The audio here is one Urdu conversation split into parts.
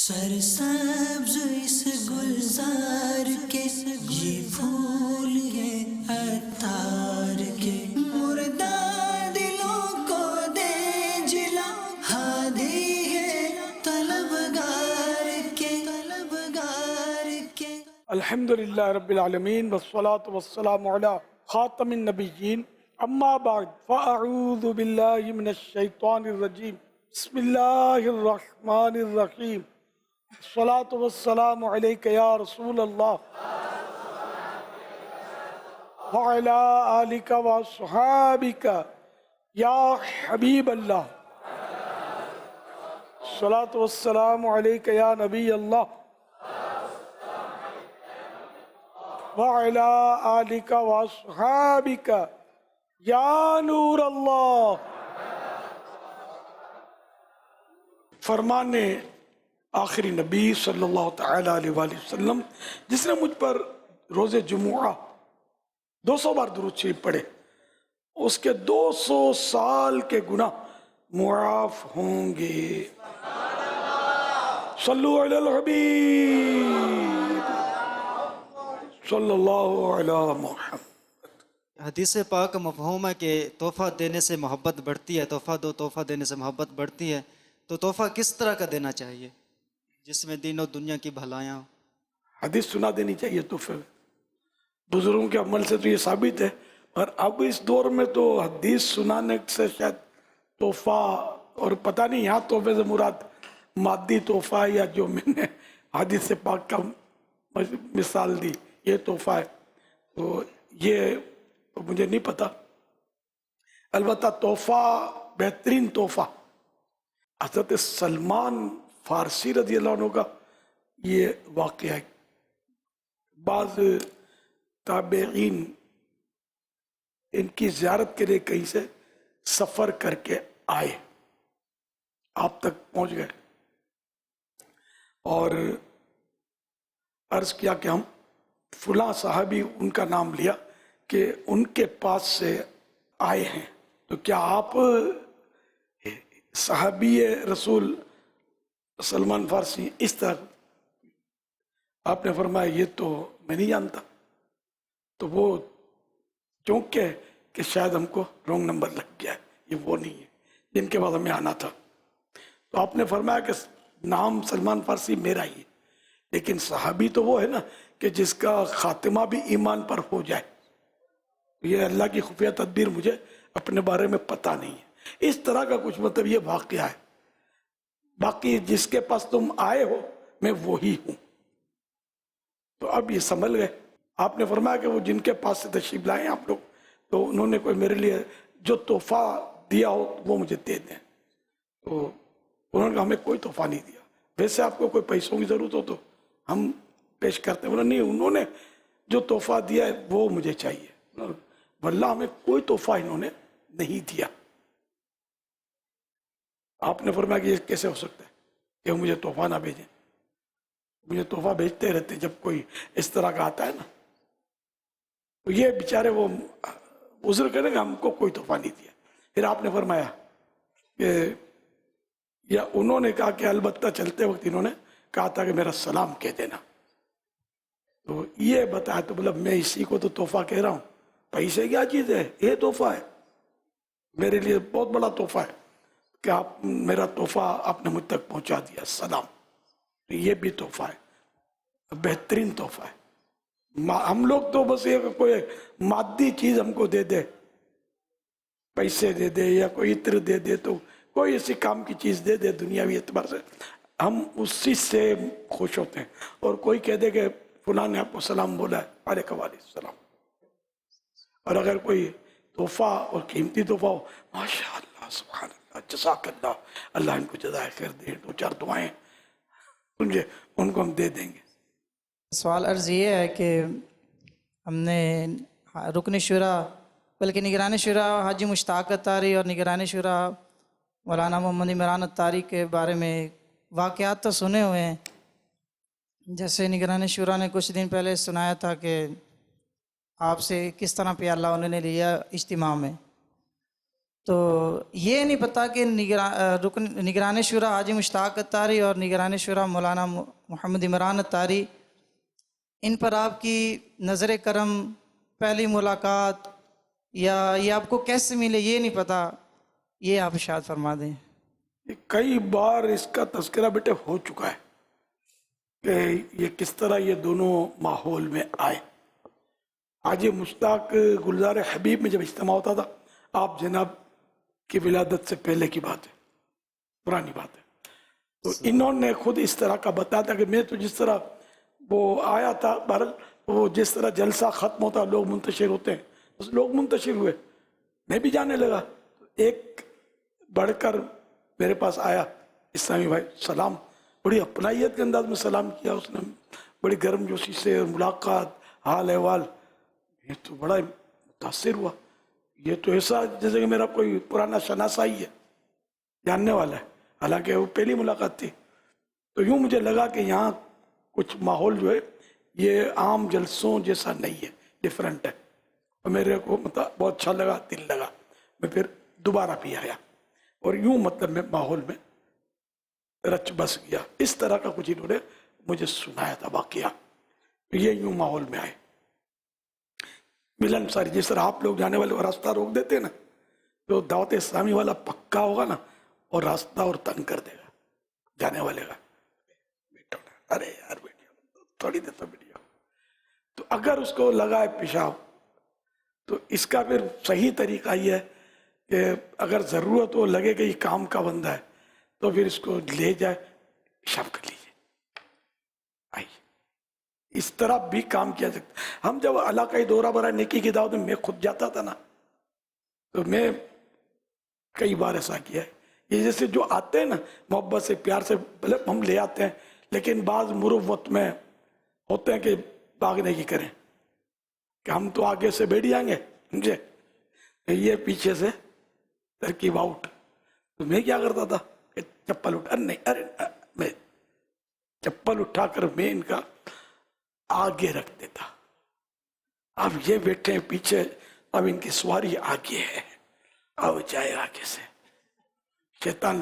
سرسبز اس گلزار کے یہ پھول ہیں عطار کے، مردہ دلوں کو دے جلا، ہادی ہے طلبگار کے، طلبگار کے۔ الحمدللہ رب العالمین والصلاة والسلام علی خاتم النبیین، اما بعد فاعوذ باللہ من الشیطان الرجیم، بسم اللہ الرحمن الرحیم، الصلاة والسلام علیک یا رسول اللہ وعلی آلک واصحابک یا حبیب اللہ، الصلاة والسلام علیک یا نبی اللہ وعلی آلک واصحابک یا نور اللہ۔ فرمان آخری نبی صلی اللہ تعالی علیہ وآلہ وسلم، جس نے مجھ پر روز جمعہ 200 بار درود شریف پڑھے، اس کے 200 سال کے گناہ معاف ہوں گے۔ صلو علی الحبیب صلی اللہ علی محمد۔ حدیث پاک کا مفہوم ہے کہ تحفہ دینے سے محبت بڑھتی ہے، تحفہ دو، تحفہ دینے سے محبت بڑھتی ہے، تو تحفہ کس طرح کا دینا چاہیے جس میں دین و دنیا کی بھلائیاں ہوں؟ حدیث سنا دینی چاہیے تحفے میں، بزرگوں کے عمل سے تو یہ ثابت ہے، اور اب اس دور میں تو حدیث سنانے سے شاید تحفہ، اور پتہ نہیں یہاں تحفے سے مراد مادی تحفہ یا جو میں نے حدیث پاک کا مثال دی یہ تحفہ ہے، تو یہ مجھے نہیں پتا۔ البتہ تحفہ، بہترین تحفہ حضرت سلمان فارسی رضی اللہ عنہ کا یہ واقعہ ہے۔ بعض تابعین ان کی زیارت کے لیے کہیں سے سفر کر کے آئے، آپ تک پہنچ گئے اور عرض کیا کہ ہم فلاں صحابی، ان کا نام لیا کہ ان کے پاس سے آئے ہیں، تو کیا آپ صحابی رسول سلمان فارسی؟ اس طرح آپ نے فرمایا یہ تو میں نہیں جانتا، تو وہ چونکہ کہ شاید ہم کو رونگ نمبر لگ گیا ہے، یہ وہ نہیں ہے جن کے بعد ہمیں آنا تھا، تو آپ نے فرمایا کہ نام سلمان فارسی میرا ہی ہے، لیکن صحابی تو وہ ہے نا کہ جس کا خاتمہ بھی ایمان پر ہو جائے۔ یہ اللہ کی خفیہ تدبیر، مجھے اپنے بارے میں پتہ نہیں ہے، اس طرح کا کچھ مطلب یہ واقعہ ہے۔ باقی جس کے پاس تم آئے ہو میں وہی ہوں۔ تو اب یہ سنبھل گئے۔ آپ نے فرمایا کہ وہ جن کے پاس سے تشریف لائے ہیں آپ لوگ، تو انہوں نے کوئی میرے لیے جو تحفہ دیا ہو وہ مجھے دے دیں، تو انہوں نے کہا ہمیں کوئی تحفہ نہیں دیا، ویسے آپ کو کوئی پیسوں کی ضرورت ہو تو ہم پیش کرتے ہیں۔ انہوں نے نہیں، انہوں نے جو تحفہ دیا ہے وہ مجھے چاہیے، واللہ ہمیں کوئی تحفہ انہوں نے نہیں دیا۔ آپ نے فرمایا کہ یہ کیسے ہو سکتا ہے کہ وہ مجھے تحفہ نہ بھیجیں؟ مجھے تحفہ بھیجتے رہتے جب کوئی اس طرح کا آتا ہے نا، تو یہ بیچارے وہ عذر کریں گے ہم کو کوئی تحفہ نہیں دیا۔ پھر آپ نے فرمایا کہ یا انہوں نے کہا کہ البتہ چلتے وقت انہوں نے کہا تھا کہ میرا سلام کہہ دینا، تو یہ بتایا تو مطلب میں اسی کو تو تحفہ کہہ رہا ہوں، پیسے کیا چیز ہے، یہ تحفہ ہے میرے لیے، بہت بڑا تحفہ ہے کہ آپ میرا تحفہ آپ نے مجھ تک پہنچا دیا، سلام، یہ بھی تحفہ ہے، بہترین تحفہ ہے۔ ہم لوگ تو بس یہ کوئی مادی چیز ہم کو دے دے، پیسے دے دے یا کوئی عطر دے دے، تو کوئی ایسی کام کی چیز دے دے دنیاوی اعتبار سے، ہم اسی سے خوش ہوتے ہیں۔ اور کوئی کہہ دے کہ فلاں نے آپ کو سلام بولا ہے، علیکم السلام، اور اگر کوئی تحفہ اور قیمتی تحفہ ہو، ماشاء اللہ، سبحان اللہ، جزاک اللہ، اللہ ان کو جزائے خیر دے، دو چار دعائیں سمجھے ان کو ہم دے دیں گے۔ سوال عرض یہ ہے کہ ہم نے رکن شورا بلکہ نگران شورا حاجی مشتاق اتاری اور نگران شورا مولانا محمد عمران اتاری کے بارے میں واقعات تو سنے ہوئے ہیں، جیسے نگران شورا نے کچھ دن پہلے سنایا تھا کہ آپ سے کس طرح پیالہ انہوں نے لیا اجتماع میں، تو یہ نہیں پتا کہ نگران شورا حاجی مشتاق اتاری اور نگران شورا مولانا محمد عمران اتاری، ان پر آپ کی نظر کرم، پہلی ملاقات یا یہ آپ کو کیسے ملے یہ نہیں پتا، یہ آپ ارشاد فرما دیں۔ کئی بار اس کا تذکرہ بیٹے ہو چکا ہے کہ یہ کس طرح یہ دونوں ماحول میں آئے۔ حاجی مشتاق گلزار حبیب میں جب اجتماع ہوتا تھا، آپ جناب کی ولادت سے پہلے کی بات ہے، پرانی بات ہے، تو انہوں نے خود اس طرح کا بتایا تھا کہ میں تو جس طرح وہ آیا تھا، بہرحال وہ جس طرح جلسہ ختم ہوتا لوگ منتشر ہوتے ہیں، بس لوگ منتشر ہوئے، میں بھی جانے لگا، ایک بڑھ کر میرے پاس آیا، اسلامی بھائی سلام، بڑی اپنائیت کے انداز میں سلام کیا اس نے، بڑی گرم جوشی سے ملاقات، حال احوال، یہ تو بڑا متاثر ہوا، یہ تو ایسا جیسے کہ میرا کوئی پرانا شناسا ہی ہے، جاننے والا ہے، حالانکہ وہ پہلی ملاقات تھی۔ تو یوں مجھے لگا کہ یہاں کچھ ماحول جو ہے یہ عام جلسوں جیسا نہیں ہے، ڈیفرنٹ ہے، اور میرے کو بہت اچھا لگا، دل لگا، میں پھر دوبارہ بھی آیا، اور یوں مطلب میں ماحول میں رچ بس گیا۔ اس طرح کا کچھ انہوں نے مجھے سنایا تھا واقعہ، یہ یوں ماحول میں آئے۔ ملن ساری جس طرح آپ لوگ جانے والے راستہ روک دیتے ہیں نا، جو دعوت اسلامی والا پکا ہوگا نا، اور راستہ اور تنگ کر دے گا جانے والے کا، بیٹھو نا، ارے یار بیٹھو تھوڑی دیر تو بیٹھو، تو اگر اس کو لگا ہے پیشاب، تو اس کا پھر صحیح طریقہ یہ ہے کہ اگر ضرورت ہو، لگے کہ یہ کام کا بندہ ہے، تو پھر اس کو لے جائے، پیشاب کر لیجیے، آئیے، اس طرح بھی کام کیا سکتا۔ ہم جب علاقائی دورہ برائے نیکی کی دعوت میں خود جاتا تھا نا، تو میں کئی بار ایسا کیا ہے، یہ جیسے جو آتے ہیں نا محبت سے پیار سے بھلے ہم لے آتے ہیں، لیکن بعض مروت میں ہوتے ہیں کہ بھاگنے کی کریں کہ ہم تو آگے سے بیٹھ جائیں گے، سمجھے، یہ پیچھے سے ترکیب آؤٹ۔ تو میں کیا کرتا تھا کہ چپل اٹھا، ارے میں چپل اٹھا کر میں ان کا آگے رکھ دیتا، اب یہ بیٹھے ہیں پیچھے، اب ان کی سواری آگے ہے، اب جائے آگے سے، شیطان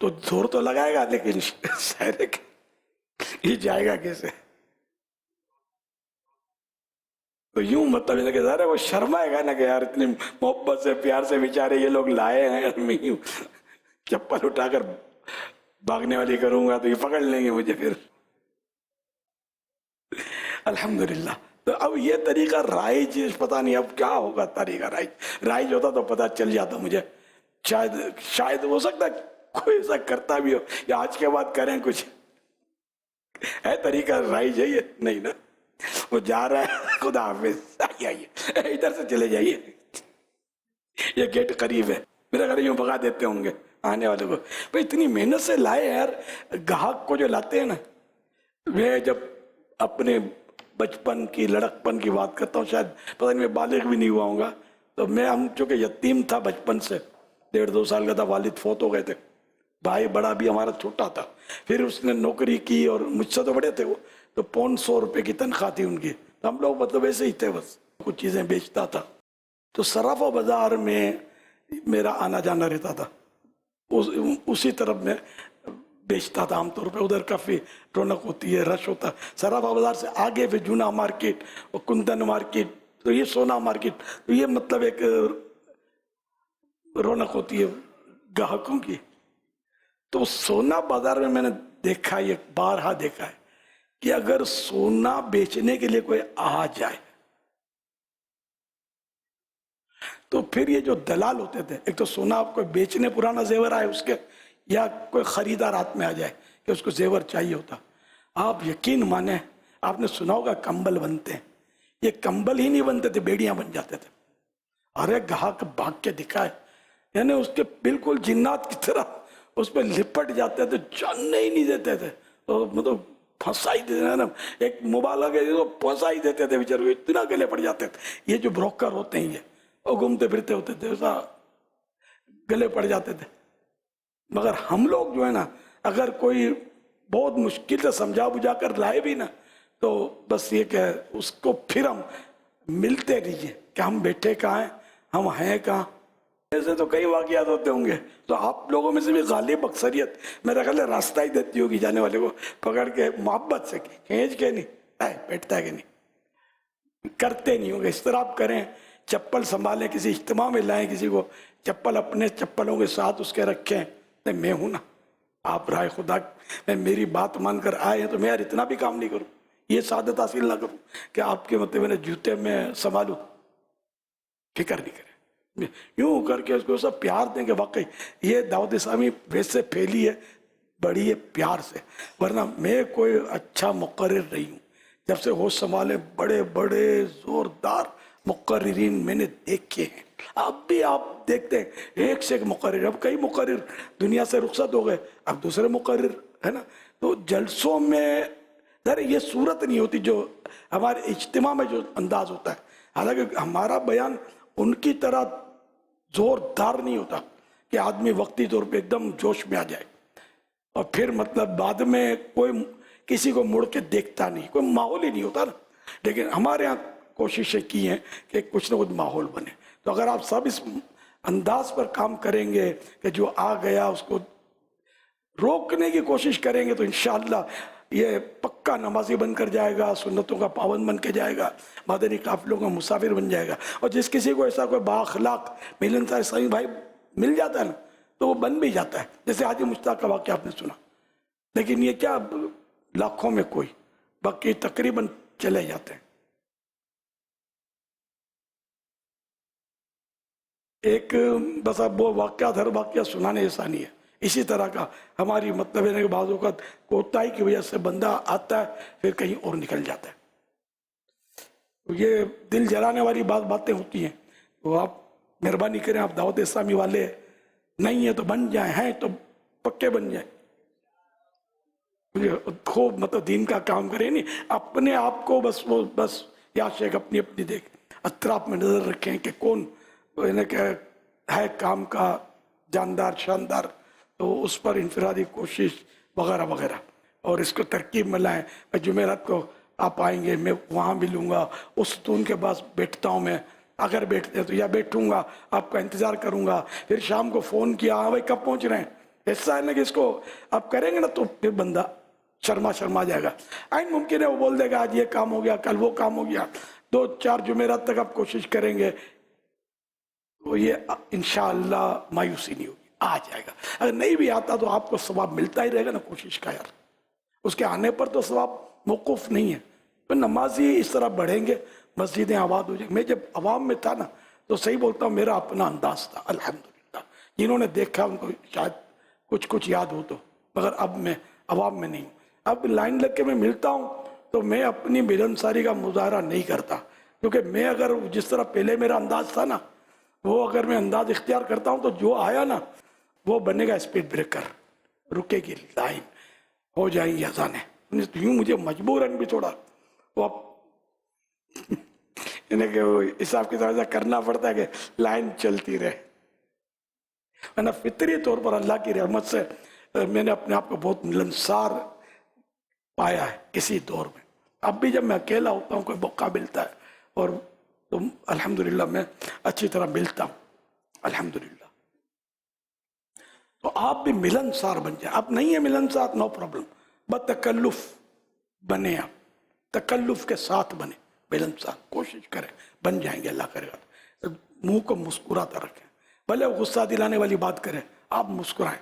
تو زور تو لگائے گا لیکن شہر یہ جائے گا کیسے؟ تو یوں مطلب یہ کہ ذرا وہ شرمائے گا نا کہ یار اتنی محبت سے پیار سے بیچارے یہ لوگ لائے ہیں، میں یوں چپل اٹھا کر بھاگنے والی کروں گا تو یہ پکڑ لیں گے مجھے پھر۔ الحمدللہ، تو اب یہ طریقہ رائج، پتہ نہیں اب کیا ہوگا طریقہ رائج ہوتا تو پتہ چل جاتا مجھے، شاید ہو سکتا ہے کوئی ایسا کرتا بھی ہو، یا آج کے بعد کریں کچھ ہے طریقہ رائج ہے، یہ نہیں نا، وہ جا رہا ہے، خدا حافظ، آئیے ادھر سے چلے جائیے، یہ گیٹ قریب ہے، میرا گھر یوں بھگا دیتے ہوں گے آنے والے کو۔ بھائی اتنی محنت سے لائے یار، گاہک کو جو لاتے ہیں نا، میں جب اپنے بچپن کی لڑکپن کی بات کرتا ہوں، شاید پتہ نہیں میں بالغ بھی نہیں ہوا ہوں گا، تو میں ہم چونکہ یتیم تھا بچپن سے، 1.5-2 سال کا تھا، والد فوت ہو گئے تھے، بھائی بڑا بھی ہمارا چھوٹا تھا، پھر اس نے نوکری کی اور مجھ سے تو بڑے تھے وہ، تو 500 روپے کی تنخواہ تھی ان کی، تو ہم لوگ مطلب ایسے ہی تھے، بس کچھ چیزیں بیچتا تھا، تو صراف و بازار میں میرا آنا جانا رہتا تھا، اسی طرف میں بیچتا تھا عام طور پہ، ادھر کافی رونق ہوتی ہے، رش ہوتا ہے، صرافہ بازار سے آگے پھر جونا مارکیٹ اور کندن مارکیٹ، تو یہ سونا مارکیٹ، تو یہ مطلب ایک رونق ہوتی ہے گاہکوں کی۔ تو سونا بازار میں میں نے دیکھا، یہ بارہا دیکھا ہے کہ اگر سونا بیچنے کے لیے کوئی آ جائے تو پھر یہ جو دلال ہوتے تھے، ایک تو سونا آپ کو بیچنے پرانا زیور آئے اس کے، یا کوئی خریدار ہاتھ میں آ جائے کہ اس کو زیور چاہیے ہوتا، آپ یقین مانیں، آپ نے سنا ہوگا کمبل بنتے ہیں، یہ کمبل ہی نہیں بنتے تھے، بیڑیاں بن جاتے تھے، ارے گاہک بھاگ کے دکھائے، یعنی اس کے بالکل جنات کی طرح اس پہ لپٹ جاتے تھے، جاننے ہی نہیں دیتے تھے، مطلب پھنسا ہی دیتے نا، ایک مبالغہ ہے تو پھنسا ہی دیتے تھے بیچارے، اتنا گلے پڑ جاتے تھے، یہ جو بروکر ہوتے ہیں یہ وہ گھومتے پھرتے ہوتے تھے، ایسا گلے پڑ جاتے تھے۔ مگر ہم لوگ جو ہے نا، اگر کوئی بہت مشکل سے سمجھا بجھا کر لائے بھی نا، تو بس یہ کہ اس کو پھر ہم ملتے رہیے کہ ہم بیٹھے کہاں ہیں، ہم ہیں کہاں، ایسے تو کئی واقعات ہوتے ہوں گے، تو آپ لوگوں میں سے بھی غالب اکثریت میرا خیال ہے راستہ ہی دیتی ہوگی جانے والے کو پکڑ کے محبت سے، کھینچ کے نہیں، بیٹھتا ہے کہ نہیں، کرتے نہیں ہوگے۔ اس طرح آپ کریں، چپل سنبھالیں، کسی اجتماع میں لائیں کسی کو، چپل اپنے چپلوں کے ساتھ اس کے رکھیں، نہیں میں ہوں نا، آپ رائے خدا میں میری بات مان کر آئے ہیں تو میں یار اتنا بھی کام نہیں کروں، یہ سعادت حاصل نہ کروں کہ آپ کے مطلب میں جوتے میں سنبھالوں، فکر نہیں کریں، یوں کر کے اس کو سب پیار دیں کہ واقعی یہ دعوت اسلامی ویسے پھیلی ہے، بڑی ہے پیار سے، ورنہ میں کوئی اچھا مقرر نہیں ہوں۔ جب سے ہوش سنبھالے بڑے بڑے زوردار مقررین میں نے دیکھے ہیں، اب بھی آپ دیکھتے ہیں ایک سے ایک مقرر، اب کئی مقرر دنیا سے رخصت ہو گئے، اب دوسرے مقرر ہے نا، تو جلسوں میں یہ صورت نہیں ہوتی جو ہمارے اجتماع میں جو انداز ہوتا ہے، حالانکہ ہمارا بیان ان کی طرح زوردار نہیں ہوتا کہ آدمی وقتی طور پہ ایک دم جوش میں آ جائے اور پھر مطلب بعد میں کوئی کسی کو مڑ کے دیکھتا نہیں، کوئی ماحول ہی نہیں ہوتا نا۔ لیکن ہمارے ہاں کوششیں کی ہیں کہ کچھ نہ کچھ ماحول بنے، تو اگر آپ سب اس انداز پر کام کریں گے کہ جو آ گیا اس کو روکنے کی کوشش کریں گے تو انشاءاللہ یہ پکا نمازی بن کر جائے گا، سنتوں کا پابند بن کے جائے گا، مدنی قافلوں کا مسافر بن جائے گا۔ اور جس کسی کو ایسا کوئی بااخلاق ملنسار اسلامی بھائی مل جاتا ہے نا تو وہ بن بھی جاتا ہے، جیسے حاجی مشتاق کا واقعہ آپ نے سنا، لیکن یہ کیا لاکھوں میں کوئی، باقی تقریباً چلے جاتے ہیں۔ ایک بس اب وہ واقعہ ہر واقعہ سنانے جیسا نہیں ہے، اسی طرح کا ہماری مطلب ہے کہ بعض اوقات کوتاہی کی وجہ سے بندہ آتا ہے پھر کہیں اور نکل جاتا ہے، تو یہ دل جلانے والی باتیں ہوتی ہیں۔ تو آپ مہربانی کریں، آپ دعوت اسلامی والے نہیں ہیں تو بن جائیں، ہیں تو پکے بن جائیں، خوب مطلب دین کا کام کریں، نہیں اپنے آپ کو بس یا شیخ اپنی اپنی دیکھ، اطراف میں نظر رکھیں کہ کون ہے کام کا جاندار شاندار، تو اس پر انفرادی کوشش وغیرہ وغیرہ، اور اس کو ترکیب میں لائیں۔ جمعرات کو آپ آئیں گے، میں وہاں ملوں گا، اس ستون کے پاس بیٹھتا ہوں، میں اگر بیٹھتے ہیں تو یا بیٹھوں گا، آپ کا انتظار کروں گا، پھر شام کو فون کیا، ہاں بھائی کب پہنچ رہے ہیں، ایسا ہے نا کہ اس کو آپ کریں گے نا تو پھر بندہ شرما جائے گا، آئین ممکن ہے وہ بول دے گا آج یہ کام ہو گیا، کل وہ کام ہو گیا، 2-4 جمعرات تک آپ کوشش کریں گے تو یہ انشاءاللہ مایوسی نہیں ہوگی، آ جائے گا۔ اگر نہیں بھی آتا تو آپ کو ثواب ملتا ہی رہے گا نا کوشش کا، یار اس کے آنے پر تو ثواب موقوف نہیں ہے۔ تو نمازی اس طرح بڑھیں گے، مسجدیں آباد ہو جائیں گے۔ میں جب عوام میں تھا نا تو صحیح بولتا ہوں، میرا اپنا انداز تھا الحمدللہ، جنہوں نے دیکھا ان کو شاید کچھ یاد ہو تو، مگر اب میں عوام میں نہیں ہوں۔ اب لائن لگ کے میں ملتا ہوں تو میں اپنی ملنساری کا مظاہرہ نہیں کرتا، کیونکہ میں اگر جس طرح پہلے میرا انداز تھا نا وہ اگر میں انداز اختیار کرتا ہوں تو جو آیا نا وہ بنے گا اسپیڈ بریکر، رکے گی لائن، ہو جائیں گی اذانیں، یوں مجھے مجبوراً بھی تھوڑا وہ انہیں کہ حساب کی طرح کرنا پڑتا ہے کہ لائن چلتی رہے، ورنہ فطری طور پر اللہ کی رحمت سے میں نے اپنے آپ کو بہت ملنسار پایا ہے کسی دور میں۔ اب بھی جب میں اکیلا ہوتا ہوں کوئی موقع ملتا ہے اور تو الحمدللہ میں اچھی طرح ملتا ہوں الحمدللہ۔ تو آپ بھی ملنسار بن جائیں، آپ نہیں ہیں ملنسار نو پرابلم، بتکلف بنے، آپ تکلف کے ساتھ بنے ملنسار، کوشش کریں بن جائیں گے، اللہ کرے گا۔ منہ کو مسکراتا رکھیں، بھلے غصہ دلانے والی بات کریں، آپ مسکرائیں۔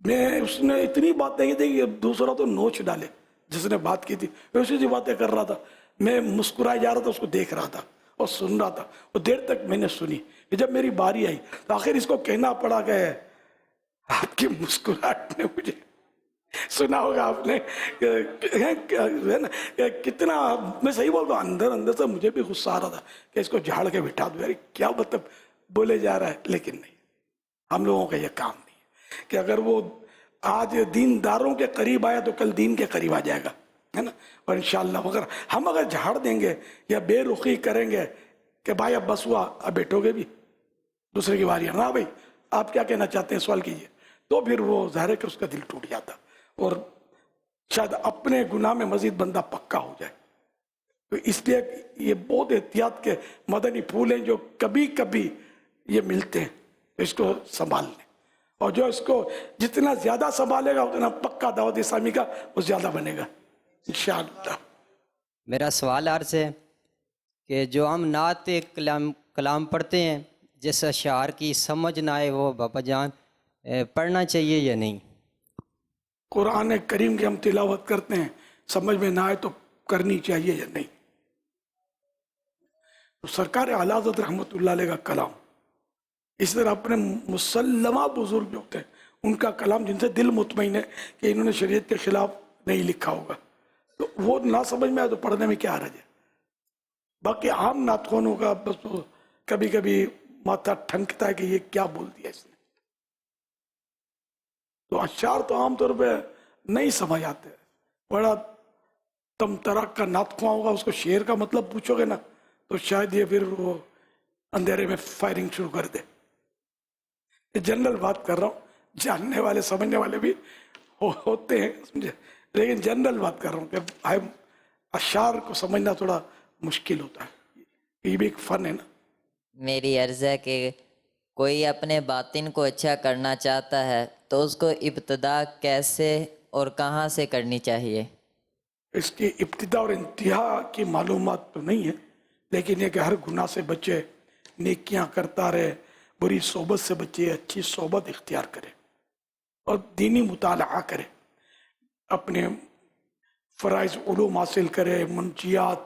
میں اس نے اتنی بات نہیں تھی کہ دوسرا تو نوچ ڈالے، جس نے بات کی تھی ویسی سی باتیں کر رہا تھا، میں مسکرائے جا رہا تھا، اس کو دیکھ رہا تھا اور سن رہا تھا، اور دیر تک میں نے سنی۔ جب میری باری آئی تو آخر اس کو کہنا پڑا کہ آپ کی مسکراہٹ نے مجھے، سنا ہوگا آپ نے کتنا، میں صحیح بول رہا ہوں، اندر سے مجھے بھی غصہ آ رہا تھا کہ اس کو جھاڑ کے بٹھا دوں، یار کیا مطلب بولے جا رہا ہے، لیکن نہیں، ہم لوگوں کا یہ کام نہیں ہے کہ اگر وہ آج دینداروں کے قریب آیا تو کل دین کے قریب آ جائے گا، ہے نا۔ اور انشاءاللہ ہم اگر جھاڑ دیں گے یا بے رخی کریں گے کہ بھائی اب بس ہوا، اب بیٹھو گے بھی دوسرے کی باری ہے نا، بھائی آپ کیا کہنا چاہتے ہیں سوال کیجئے، تو پھر وہ ظاہر ہے کہ اس کا دل ٹوٹ جاتا اور شاید اپنے گناہ میں مزید بندہ پکا ہو جائے۔ تو اس لیے یہ بہت احتیاط کے مدنی پھول ہیں جو کبھی کبھی یہ ملتے ہیں، تو اس کو سنبھال لیں، اور جو اس کو جتنا زیادہ سنبھالے گا اتنا پکا دعوت اسلامی کا وہ زیادہ بنے گا انشاءاللہ۔ میرا سوال عرض ہے کہ جو ہم نعت کلام پڑھتے ہیں، جس اشعار کی سمجھ نہ آئے وہ بابا جان پڑھنا چاہیے یا نہیں؟ قرآن کریم کی ہم تلاوت کرتے ہیں، سمجھ میں نہ آئے تو کرنی چاہیے یا نہیں؟ تو سرکار اعلی حضرت رحمۃ اللہ علیہ کا کلام، اس طرح اپنے مسلمہ بزرگ جو ہوتے ہیں ان کا کلام جن سے دل مطمئن ہے کہ انہوں نے شریعت کے خلاف نہیں لکھا ہوگا، تو وہ نہ سمجھ میں آئے تو پڑھنے میں کیا حرج ہے؟ باقی عام نعتخوانوں کا بس کبھی کبھی ماتھا ٹھنکتا ہے کہ یہ کیا بول دیا اس نے، تو اشعار تو عام طور پہ نہیں سمجھ آتے، بڑا تم ترک کا نعتخواں ہوگا، اس کو شعر کا مطلب پوچھو گے نا تو شاید یہ پھر وہ اندھیرے میں فائرنگ شروع کر دے۔ جنرل بات کر رہا ہوں، جاننے والے سمجھنے والے بھی ہوتے ہیں سمجھے، لیکن جنرل بات کر رہا ہوں کہ اشعار کو سمجھنا تھوڑا مشکل ہوتا ہے، یہ بھی ایک فن ہے نا۔ میری عرض ہے کہ کوئی اپنے باطن کو اچھا کرنا چاہتا ہے تو اس کو ابتدا کیسے اور کہاں سے کرنی چاہیے؟ اس کی ابتدا اور انتہا کی معلومات تو نہیں ہے، لیکن یہ کہ ہر گناہ سے بچے، نیکیاں کرتا رہے، بری صحبت سے بچے، اچھی صحبت اختیار کرے اور دینی مطالعہ کرے، اپنے فرائض علوم حاصل کرے، منجیات،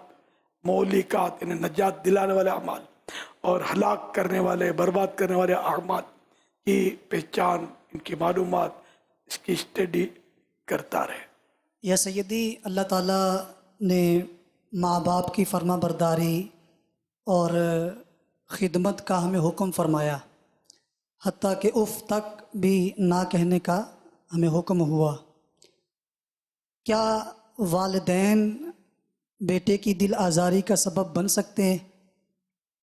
مولکات انہیں نجات دلانے والے اعمال اور ہلاک کرنے والے، برباد کرنے والے اعمال کی پہچان، ان کی معلومات، اس کی اسٹڈی کرتا رہے۔ یا سیدی، اللہ تعالیٰ نے ماں باپ کی فرما برداری اور خدمت کا ہمیں حکم فرمایا، حتیٰ کہ اف تک بھی نہ کہنے کا ہمیں حکم ہوا۔ کیا والدین بیٹے کی دل آزاری کا سبب بن سکتے ہیں؟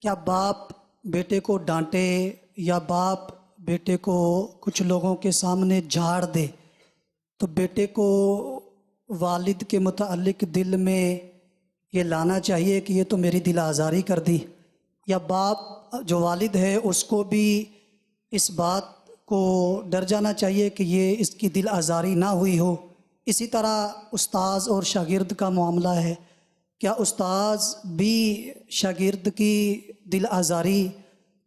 کیا باپ بیٹے کو ڈانٹے یا باپ بیٹے کو کچھ لوگوں کے سامنے جھاڑ دے تو بیٹے کو والد کے متعلق دل میں یہ لانا چاہیے کہ یہ تو میری دل آزاری کر دی، یا باپ جو والد ہے اس کو بھی اس بات کو ڈر جانا چاہیے کہ یہ اس کی دل آزاری نہ ہوئی ہو؟ اسی طرح استاذ اور شاگرد کا معاملہ ہے، کیا استاذ بھی شاگرد کی دل آزاری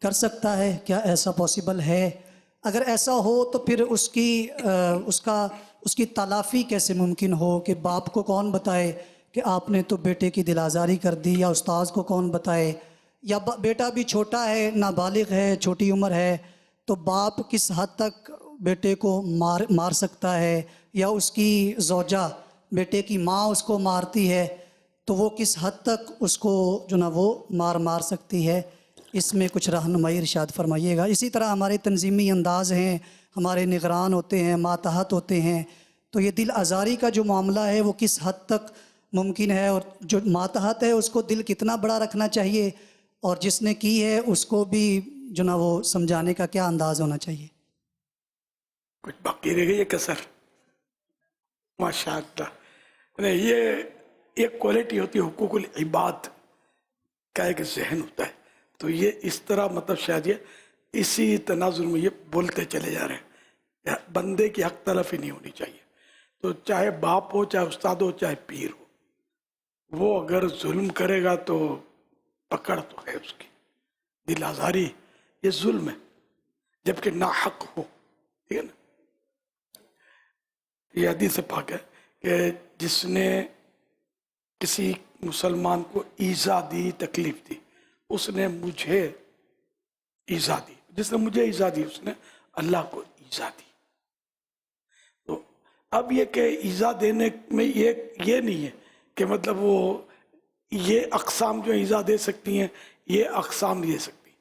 کر سکتا ہے؟ کیا ایسا پاسبل ہے؟ اگر ایسا ہو تو پھر اس کی تلافی کیسے ممکن ہو کہ باپ کو کون بتائے کہ آپ نے تو بیٹے کی دل آزاری کر دی، یا استاذ کو کون بتائے، یا بیٹا بھی چھوٹا ہے، نابالغ ہے، چھوٹی عمر ہے، تو باپ کس حد تک بیٹے کو مار سکتا ہے، یا اس کی زوجہ بیٹے کی ماں اس کو مارتی ہے تو وہ کس حد تک اس کو جو نا وہ مار سکتی ہے؟ اس میں کچھ رہنمائی ارشاد فرمائیے گا۔ اسی طرح ہمارے تنظیمی انداز ہیں، ہمارے نگران ہوتے ہیں، ماتحت ہوتے ہیں، تو یہ دل آزاری کا جو معاملہ ہے وہ کس حد تک ممکن ہے، اور جو ماتحت ہے اس کو دل کتنا بڑا رکھنا چاہیے، اور جس نے کی ہے اس کو بھی جو نا وہ سمجھانے کا کیا انداز ہونا چاہیے؟ کچھ باقی رہ گئی ہے کسر؟ ماشاء اللہ، یہ ایک کوالٹی ہوتی ہے حقوق العباد کا ایک ذہن ہوتا ہے، تو یہ اس طرح مطلب شاید یہ اسی تناظر میں یہ بولتے چلے جا رہے ہیں، بندے کی حق تلفی نہیں ہونی چاہیے، تو چاہے باپ ہو، چاہے استاد ہو، چاہے پیر ہو، وہ اگر ظلم کرے گا تو پکڑ تو ہے اس کی، دل آزاری یہ ظلم ہے جبکہ ناحق ہو، ٹھیک ہے نا۔ یہ حدیث پاک ہے کہ جس نے کسی مسلمان کو ایذا دی، تکلیف دی، اس نے مجھے ایذا دی، جس نے مجھے ایذا دی اس نے اللہ کو ایذا دی۔ تو اب یہ کہ ایذا دینے میں یہ نہیں ہے کہ مطلب وہ یہ اقسام جو ایذا دے سکتی ہیں یہ اقسام نہیں دے سکتی،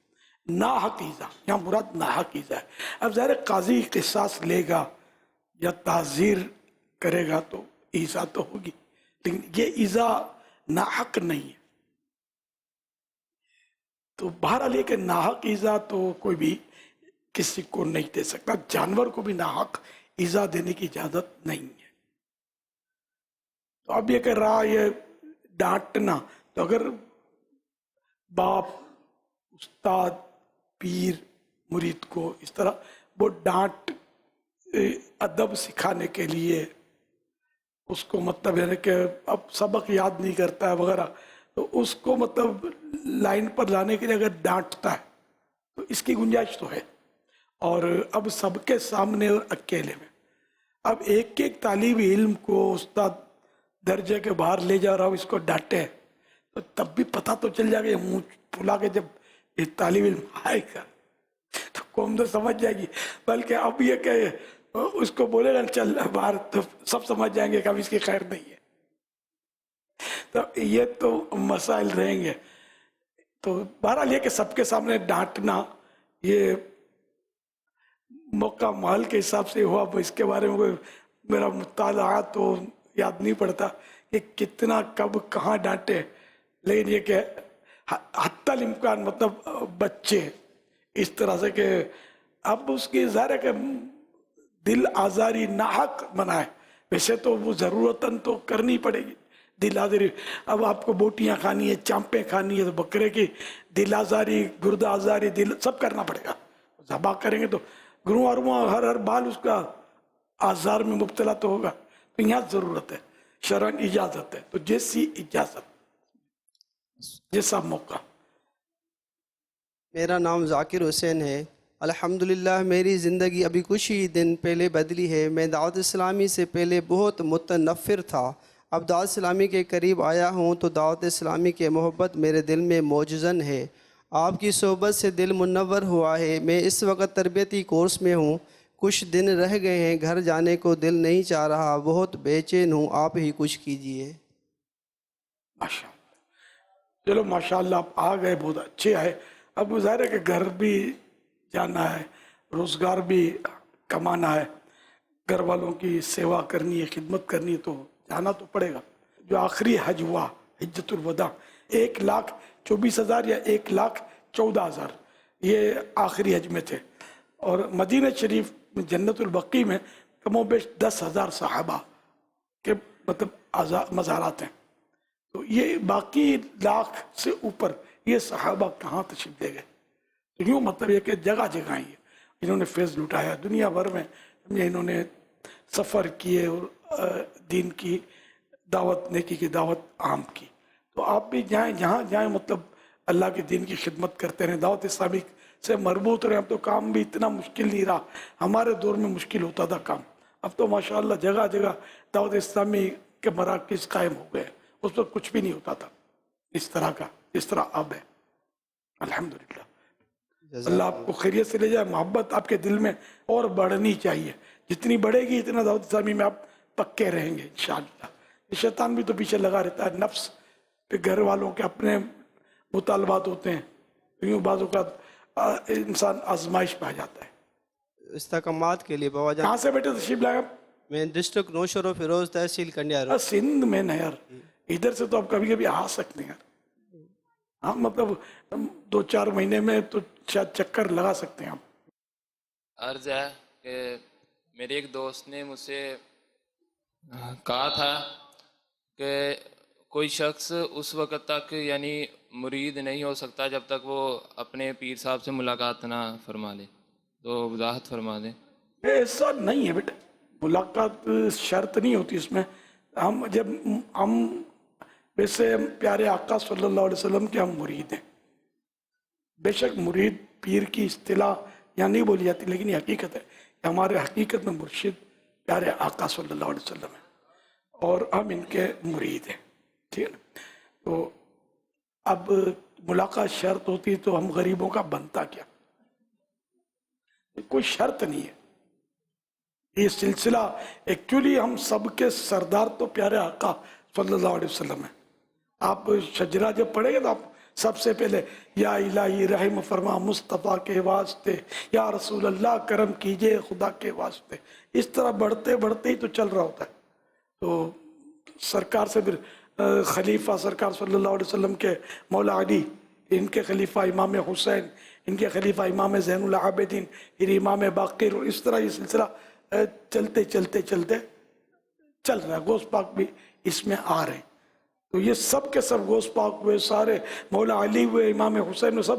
ناحق ایذا، یہاں مراد ناحق ایذا ہے۔ اب ظاہر قاضی قصاص لے گا یا تعزیر کرے گا تو ایذا تو ہوگی، لیکن یہ ایذا ناحق نہیں ہے۔ تو بہرحال یہ کہ ناحق ایذا تو کوئی بھی کسی کو نہیں دے سکتا، جانور کو بھی ناحق ایذا دینے کی اجازت نہیں ہے۔ تو اب یہ کہ رہا یہ ڈانٹنا، تو اگر باپ، استاد، پیر مرید کو اس طرح وہ ڈانٹ ادب سکھانے کے لیے اس کو مطلب ہے کہ اب سبق یاد نہیں کرتا ہے وغیرہ، تو اس کو مطلب لائن پر لانے کے لیے اگر ڈانٹتا ہے تو اس کی گنجائش تو ہے. اور اب سب کے سامنے اور اکیلے میں اب ایک ایک طالب علم کو استاد درجے کے باہر لے جا رہا ہوں، اس کو ڈانٹے تو تب بھی پتہ تو چل جائے گا، منہ پھلا کے جب یہ طالب علم آئے گا تو قوم تو سمجھ جائے گی. بلکہ اب یہ کہ اس کو بولے گا چل باہر تو سب سمجھ جائیں گے کہ اب اس کی خیر نہیں ہے. تو یہ تو مسائل رہیں گے. تو بہرحال یہ کہ سب کے سامنے ڈانٹنا یہ موقع مال کے حساب سے ہوا. اس کے بارے میں میرا مطالعہ تو یاد نہیں پڑتا کہ کتنا کب کہاں ڈانٹے، لیکن یہ کہ حتی الامکان مطلب بچے اس طرح سے کہ اب اس کی ظاہر ہے کہ دل آزاری ناحق بنائے. ویسے تو وہ ضرورتاً تو کرنی پڑے گی دل آزاری. اب آپ کو بوٹیاں کھانی ہے، چامپیں کھانی ہے، تو بکرے کی دل آزاری، گرد آزاری، دل سب کرنا پڑے گا. ذبح کریں گے تو گرواں ارواں ہر بال اس کا آزار میں مبتلا تو ہوگا. تو یہاں ضرورت ہے، شرعاً اجازت ہے. تو جیسی اجازت جیسا موقع. میرا نام ذاکر حسین ہے. الحمدللہ میری زندگی ابھی کچھ ہی دن پہلے بدلی ہے. میں دعوت اسلامی سے پہلے بہت متنفر تھا. اب دعوت اسلامی کے قریب آیا ہوں تو دعوت اسلامی کے محبت میرے دل میں موجزن ہے. آپ کی صحبت سے دل منور ہوا ہے. میں اس وقت تربیتی کورس میں ہوں. کچھ دن رہ گئے ہیں، گھر جانے کو دل نہیں چاہ رہا، بہت بے چین ہوں. آپ ہی کچھ کیجئے. ماشاء اللہ. چلو ماشاء اللہ آپ آ گئے، بہت اچھے آئے. اب ظاہر ہے کہ گھر بھی جانا ہے، روزگار بھی کمانا ہے، گھر والوں کی سیوا کرنی ہے، خدمت کرنی ہے، تو جانا تو پڑے گا. جو آخری حج ہوا حجۃ الوداع 1,24,000 یا 1,14,000 یہ آخری حج میں تھے. اور مدینہ شریف میں جنت البقیع میں کم و بیش 10,000 صحابہ کے مطلب مزارات ہیں. تو یہ باقی لاکھ سے اوپر یہ صحابہ کہاں تشریف لے گئے. تو یوں مطلب یہ کہ جگہ جگہ ہی انہوں نے فیض لٹایا دنیا بھر میں. انہوں نے سفر کیے اور دین کی دعوت، نیکی کی دعوت عام کی. تو آپ بھی جائیں جہاں جائیں، مطلب اللہ کے دین کی خدمت کرتے رہیں، دعوت اسلامی سے مربوط رہیں. اب تو کام بھی اتنا مشکل نہیں رہا، ہمارے دور میں مشکل ہوتا تھا کام. اب تو ماشاءاللہ جگہ جگہ دعوت اسلامی کے مراکز قائم ہو گئے. اس وقت کچھ بھی نہیں ہوتا تھا اس طرح کا جس طرح اب ہے. الحمدللہ. اللہ آپ کو خیریت سے لے جائے. محبت آپ کے دل میں اور بڑھنی چاہیے. جتنی بڑھے گی اتنا دعوت اسلامی میں آپ پکے رہیں گے انشاءاللہ. شیطان بھی تو پیچھے لگا رہتا ہے، نفس پہ گھر والوں کے اپنے مطالبات ہوتے ہیں. یوں بعض اوقات انسان آزمائش پہ آ جاتا ہے. استحکامات کے لیے بابا جان. کہاں سے بیٹے تشریف لائے آپ؟ میں ڈسٹرکٹ نوشہر و فیروز تحصیل کنڈیا روڈ. سندھ میں نا یار، ادھر سے تو آپ کبھی کبھی آ سکتے ہیں یار. ہاں مطلب 2-4 مہینے میں تو شاید چکر لگا سکتے ہیں آپ. عرض ہے کہ میرے ایک دوست نے مجھ سے کہا تھا کہ کوئی شخص اس وقت تک یعنی مرید نہیں ہو سکتا جب تک وہ اپنے پیر صاحب سے ملاقات نہ فرما لے. تو وضاحت فرما دیں. ایسا نہیں ہے بیٹا، ملاقات شرط نہیں ہوتی اس میں. ہم ویسے پیارے آقا صلی اللہ علیہ وسلم کے ہم مرید ہیں. بے شک مرید پیر کی اصطلاح یہاں نہیں بولی جاتی، لیکن یہ حقیقت ہے کہ ہمارے حقیقت میں مرشد پیارے آقا صلی اللہ علیہ وسلم ہیں اور ہم ان کے مرید ہیں. ٹھیک ہے نا. تو اب ملاقات شرط ہوتی تو ہم غریبوں کا بنتا کیا. کوئی شرط نہیں ہے. یہ سلسلہ ایکچولی ہم سب کے سردار تو پیارے آقا صلی اللہ علیہ وسلم ہیں. آپ شجرہ جب پڑھیں گے تو آپ سب سے پہلے یا الہی رحم فرما مصطفیٰ کے واسطے، یا رسول اللہ کرم کیجئے خدا کے واسطے، اس طرح بڑھتے بڑھتے ہی تو چل رہا ہوتا ہے. تو سرکار سے پھر خلیفہ سرکار صلی اللہ علیہ وسلم کے مولا علی، ان کے خلیفہ امام حسین، ان کے خلیفہ امام زین العابدین، پھر امام باقر، اور اس طرح یہ سلسلہ چلتے چلتے چلتے چل رہا ہے. غوث پاک بھی اس میں آ رہے ہیں. تو یہ سب کے سب غوث پاک ہوئے، سارے مولا علی ہوئے، امام حسین ہوئے، سب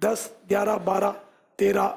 10, 11, 12, 13